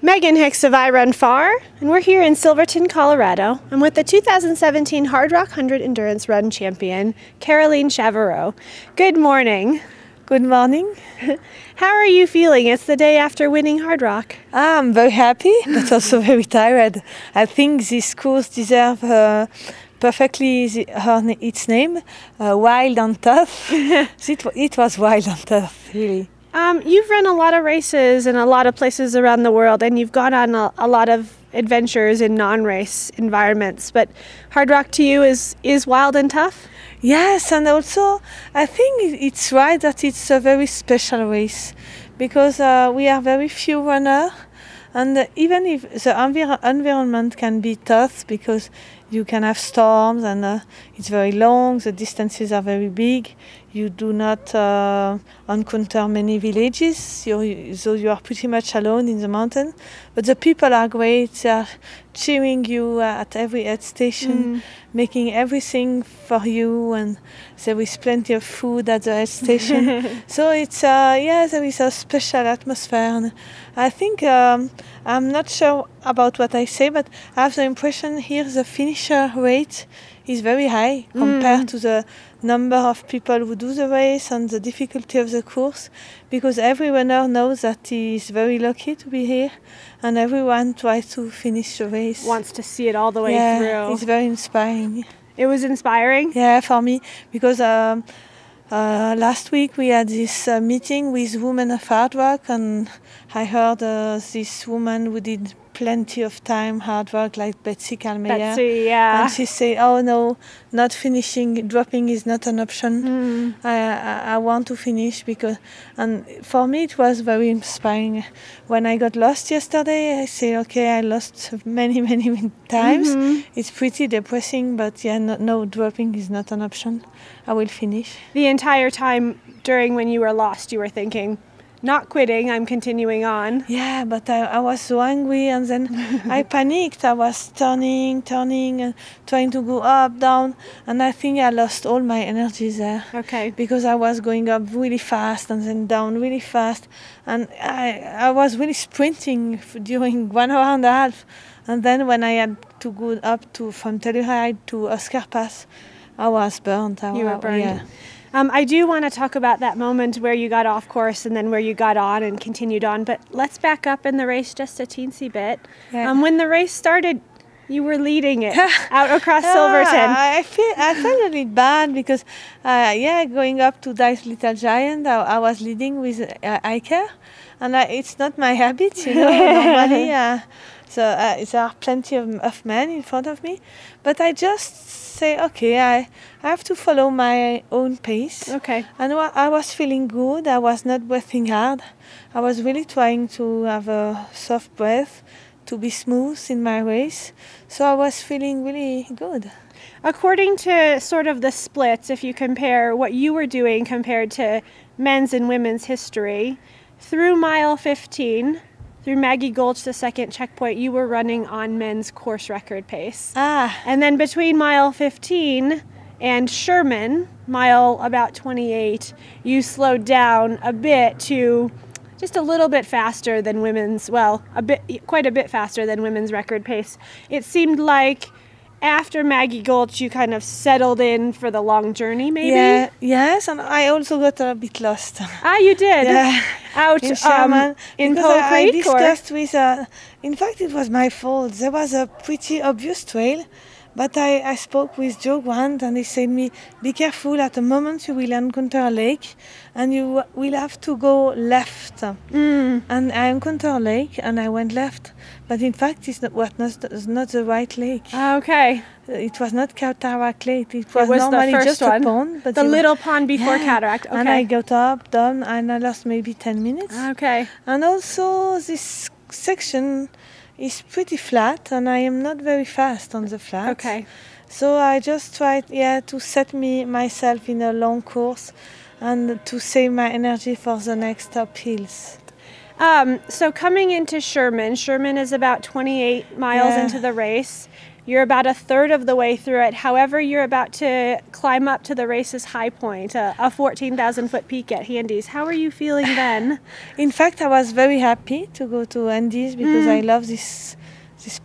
Megan Hicks of I Run Far, and we're here in Silverton, Colorado. I'm with the 2017 Hardrock 100 Endurance Run champion, Caroline Chaverot. Good morning. Good morning. How are you feeling? It's the day after winning Hardrock. I'm very happy, but also very tired. I think this course deserves perfectly its name, wild and tough. It was wild and tough, really. You've run a lot of races in a lot of places around the world, and you've gone on a lot of adventures in non-race environments, but Hardrock to you is wild and tough? Yes, and also I think it's right that it's a very special race because we are very few runners, and even if the environment can be tough because you can have storms and it's very long, the distances are very big, you do not encounter many villages, so you are pretty much alone in the mountain. But the people are great, they are cheering you at every aid station, making everything for you, and there is plenty of food at the aid station. So it's, there is a special atmosphere. And I think, I'm not sure about what I say, but I have the impression here the finisher rate is very high compared to the number of people who do the race and the difficulty of the course, because every runner knows that he is very lucky to be here, and everyone tries to finish the race. Wants to see it all the way through. It's very inspiring. It was inspiring? Yeah, for me, because last week we had this meeting with women of Hardrock, and I heard this woman who did plenty of time hard work, like Betsy Kalmeyer. Betsy, yeah. And she said, "Oh no, not finishing, dropping is not an option. I want to finish because." And for me, it was very inspiring. When I got lost yesterday, I said, "Okay, I lost many times. It's pretty depressing, but yeah, no, dropping is not an option. I will finish." The entire time during when you were lost, you were thinking, not quitting, I'm continuing on. Yeah, but I was so angry, and then I panicked. I was turning and trying to go up, down, and I think I lost all my energy there. Okay. Because I was going up really fast and then down really fast, and I was really sprinting during 1 hour and a half. And then when I had to go up from Telluride to Oscar Pass, I was burnt. You were burned. Yeah. I do want to talk about that moment where you got off course and then where you got on and continued on, but let's back up in the race just a teensy bit. Yeah. When the race started, you were leading it out across Silverton. I felt a little bad because, going up to Dice Little Giant, I was leading with Iker, and it's not my habit, normally. There are plenty of men in front of me, but I just say, okay, I have to follow my own pace. Okay. And I was feeling good. I was not breathing hard. I was really trying to have a soft breath, to be smooth in my race. So I was feeling really good. According to sort of the splits, if you compare what you were doing compared to men's and women's history, through mile 15, through Maggie Gulch, the second checkpoint, you were running on men's course record pace. And then between mile 15 and Sherman, mile about 28, you slowed down a bit to just a little bit faster than women's, quite a bit faster than women's record pace. It seemed like after Maggie Gulch, you kind of settled in for the long journey, maybe? Yeah, yes, and I also got a bit lost. You did? Yeah. Out in Sherman. In Pole Creek? I discussed with, in fact, it was my fault. There was a pretty obvious trail, but I spoke with Joe Grant, and he said to me, be careful, at the moment you will encounter a lake, and you will have to go left. And I encountered a lake, and I went left. But in fact, it's not the right lake. Okay. It was not Cataract Lake. It was normally the first just one. a pond. But the little pond before Cataract. Okay. And I got up, down, and I lost maybe 10 minutes. Okay. And also this section is pretty flat, and I am not very fast on the flats. Okay. So I just tried, to set myself in a long course and to save my energy for the next up hills. So coming into Sherman is about 28 miles into the race. You're about a third of the way through it. However, you're about to climb up to the race's high point, a 14,000-foot peak at Handies. How are you feeling then? In fact, I was very happy to go to Andes because I love this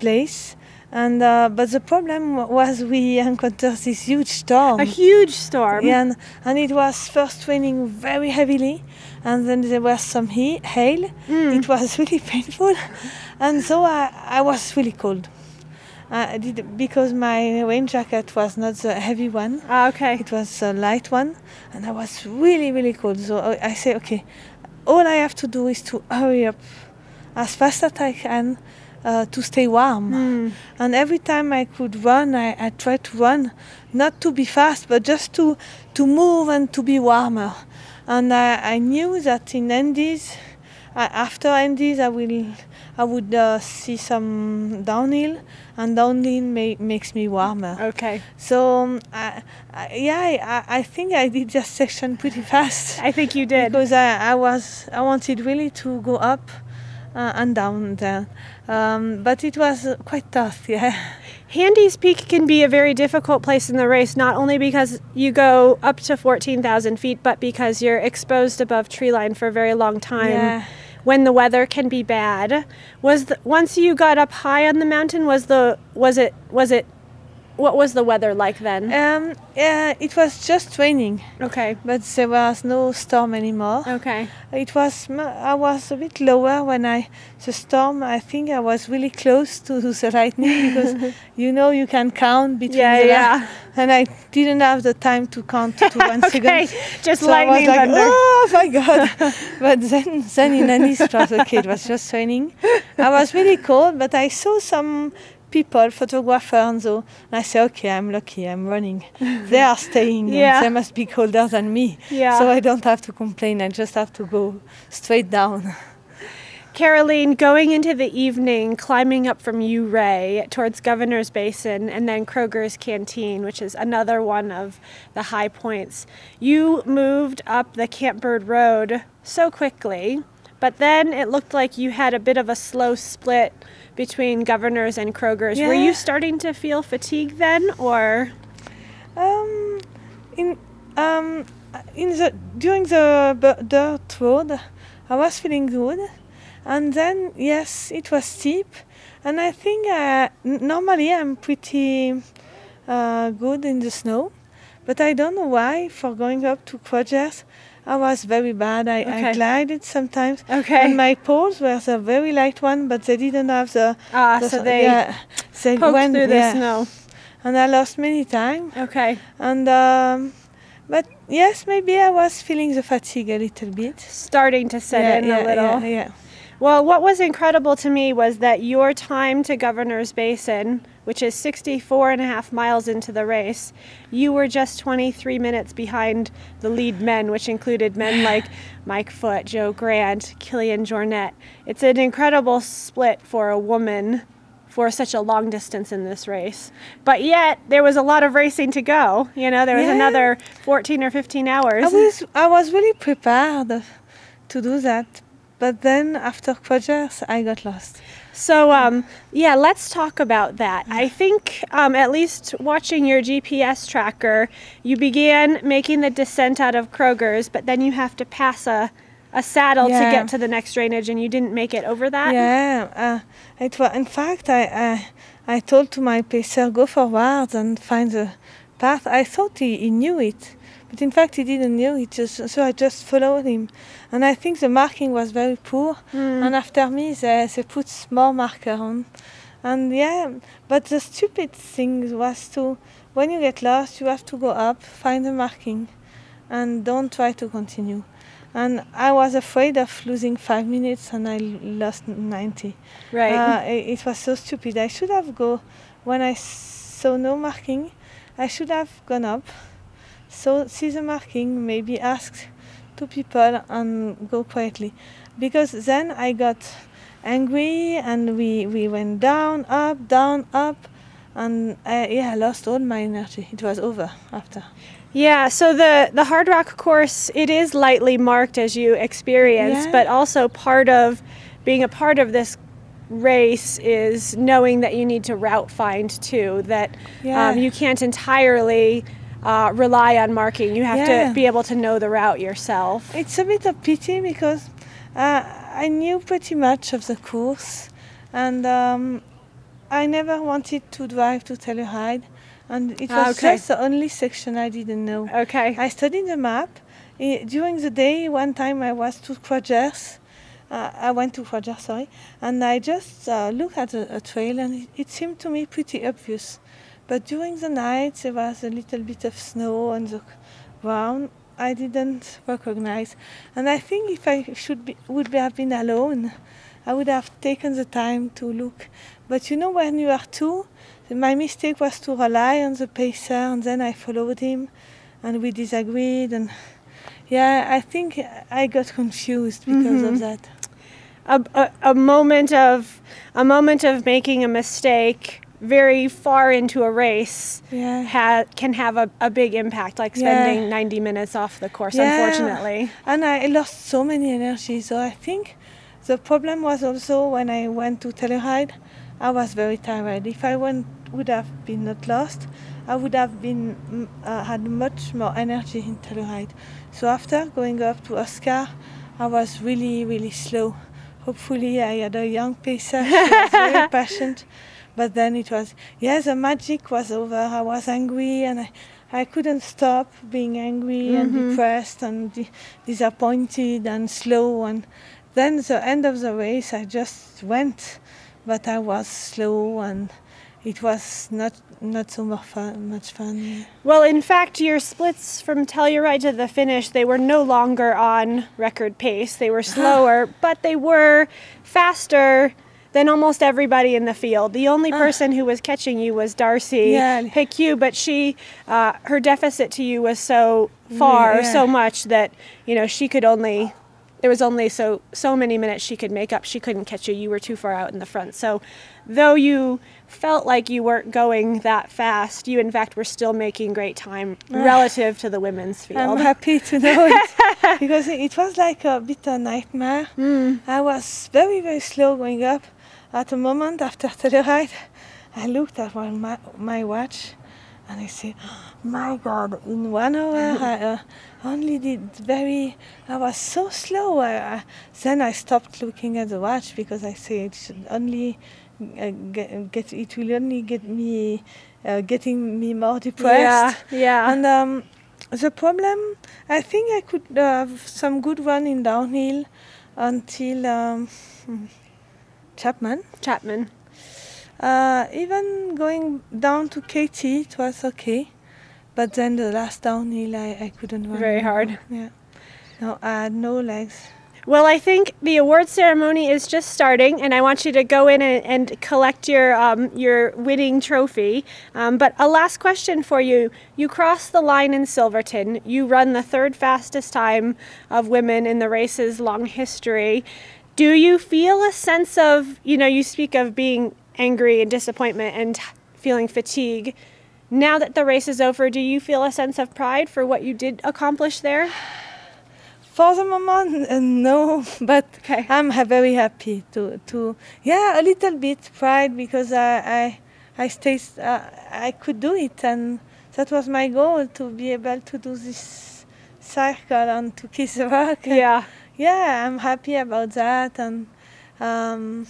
place. And but the problem was we encountered this huge storm. A huge storm. Yeah, and it was first raining very heavily, and then there was some hail. It was really painful, and so I was really cold. I did, because my rain jacket was not the heavy one. Okay. It was a light one, and I was really, really cold. So I say, okay, all I have to do is to hurry up as fast as I can to stay warm. And every time I could run, I tried to run, not to be fast, but just to move and to be warmer. And I knew that in Andes, after Andes, I would see some downhill, and downhill makes me warmer. Okay. So I think I did this section pretty fast. I think you did. Because I wanted really to go up and down there, but it was quite tough. Yeah. Handies Peak can be a very difficult place in the race, not only because you go up to 14,000 feet, but because you're exposed above tree line for a very long time. Yeah. When the weather can be bad. Once you got up high on the mountain, what was the weather like then? It was just raining. Okay. But there was no storm anymore. Okay. I was a bit lower when the storm. I think I was really close to the lightning because you can count between and I didn't have the time to count to 1 Okay. second. Just so lightning I was like, thunder. oh my god! But then in Andes it was okay. It was just raining. I was really cold, but I saw some people, photographers, and I say, okay, I'm lucky, I'm running. They are staying, and they must be colder than me. Yeah. So I don't have to complain, I just have to go straight down. Caroline, going into the evening, climbing up from Ouray towards Governor's Basin and then Kroger's Canteen, which is another one of the high points. You moved up the Campbird Road so quickly, but then it looked like you had a bit of a slow split between Governor's and Kroger's. Were you starting to feel fatigue then, or? During the dirt road, I was feeling good, and then yes, it was steep, and I think normally I'm pretty good in the snow, but I don't know why for going up to Kroger's I was very bad. I glided sometimes. Okay. And my poles were a very light one, but they didn't have the so they poked went through the snow. And I lost many times. Okay. And but yes, maybe I was feeling the fatigue a little bit. Starting to set in a little. Yeah. Well, what was incredible to me was that your time to Governor's Basin, which is 64.5 miles into the race, you were just 23 minutes behind the lead men, which included men like Mike Foote, Joe Grant, Kilian Jornet. It's an incredible split for a woman for such a long distance in this race. But yet, there was a lot of racing to go. There was another 14 or 15 hours. I was really prepared to do that. But then after Kroger's, I got lost. So, let's talk about that. I think, at least watching your GPS tracker, you began making the descent out of Kroger's, but then you have to pass a saddle to get to the next drainage, and you didn't make it over that? Yeah. In fact, I told to my pacer, go forward and find the path. I thought he knew it. But in fact, he didn't know it, so I just followed him. And I think the marking was very poor. And after me, they put more marker on. And but the stupid thing was when you get lost, you have to go up, find the marking, and don't try to continue. And I was afraid of losing 5 minutes, and I lost 90. Right. It was so stupid. I should have when I saw no marking, I should have gone up. So see the marking, maybe ask to people and go quietly. Because then I got angry and we went down, up, and I lost all my energy. It was over after. Yeah, so the Hardrock course, it is lightly marked as you experience, but also being a part of this race is knowing that you need to route find too, that you can't entirely rely on marking. You have to be able to know the route yourself. It's a bit of pity because I knew pretty much of the course, and I never wanted to drive to Telluride, and it was just the only section I didn't know. Okay. I studied the map. During the day, one time I was to Croix. I went to Croix, and I just looked at a trail, and it seemed to me pretty obvious. But during the night, there was a little bit of snow on the ground. I didn't recognize, and I think if I would have been alone, I would have taken the time to look. But you know, when you are two, my mistake was to rely on the pacer, and then I followed him, and we disagreed, and I think I got confused because of that. A moment of making a mistake very far into a race can have a big impact, like spending 90 minutes off the course, unfortunately. And I lost so many energy, so I think the problem was also when I went to Telluride, I was very tired. If I would have been not lost, I would have been had much more energy in Telluride. So after going up to Oscar, I was really, really slow. Hopefully I had a young pacer, she was very patient. But then it was, the magic was over. I was angry, and I couldn't stop being angry and depressed and disappointed and slow. And then the end of the race, I just went, but I was slow, and it was not so much fun. Yeah. Well, in fact, your splits from Telluride to the finish, they were no longer on record pace. They were slower, but they were faster than almost everybody in the field. The only person who was catching you was Darcy Picue, but she, her deficit to you was so far, so much that, she could only, there was only so many minutes she could make up. She couldn't catch you. You were too far out in the front. So though you felt like you weren't going that fast, you in fact were still making great time relative to the women's field. I'm happy to know it, because it was like a bit of a nightmare. I was very, very slow going up. At a moment after Telluride, I looked at my watch, and I said, my God, in 1 hour I only did I was so slow. Then I stopped looking at the watch, because I said it should only it will only get me, getting me more depressed. And the problem, I think I could have some good run in downhill until Chapman. Even going down to Katie, it was okay. But then the last downhill, I couldn't run. Very hard. Yeah. No, I had no legs. Well, I think the award ceremony is just starting, and I want you to go in and collect your winning trophy. But a last question for you. You crossed the line in Silverton. You run the third fastest time of women in the race's long history. Do you feel a sense of, you speak of being angry and disappointment and feeling fatigue. Now that the race is over, do you feel a sense of pride for what you did accomplish there? For the moment, no, but I'm very happy to a little bit pride, because I could do it, and that was my goal, to be able to do this circle and to kiss the rock. Yeah, I'm happy about that, and but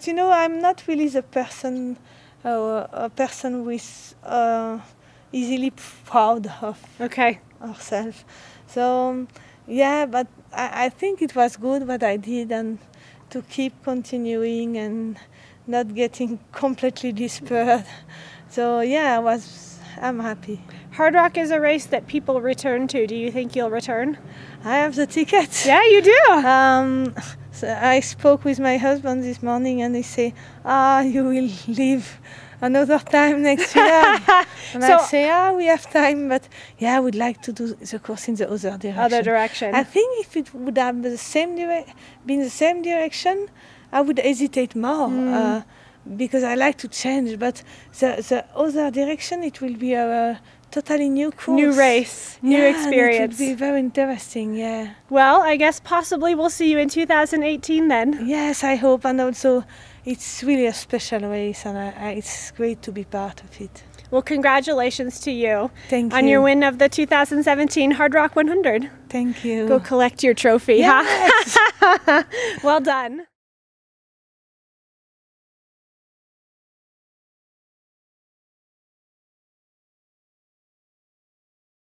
I'm not really the person, a person who is easily proud of herself. So but I think it was good what I did, and to keep continuing and not getting completely despaired. So I'm happy. Hardrock is a race that people return to. Do you think you'll return? I have the tickets. Yeah, you do. So I spoke with my husband this morning, and he said, you will leave another time next year. And so, I say, we have time, but I would like to do the course in the other direction. I think if it would have been the same direction, I would hesitate more, because I like to change. But the other direction, it will be totally new course. New race, new Yeah, experience. it would be very interesting, yeah. Well, I guess possibly we'll see you in 2018 then. Yes, I hope, and also it's really a special race, and it's great to be part of it. Well, congratulations to you Thank on you. your win of the 2017 Hardrock 100. Thank you. Go collect your trophy, Yes. huh? Well done.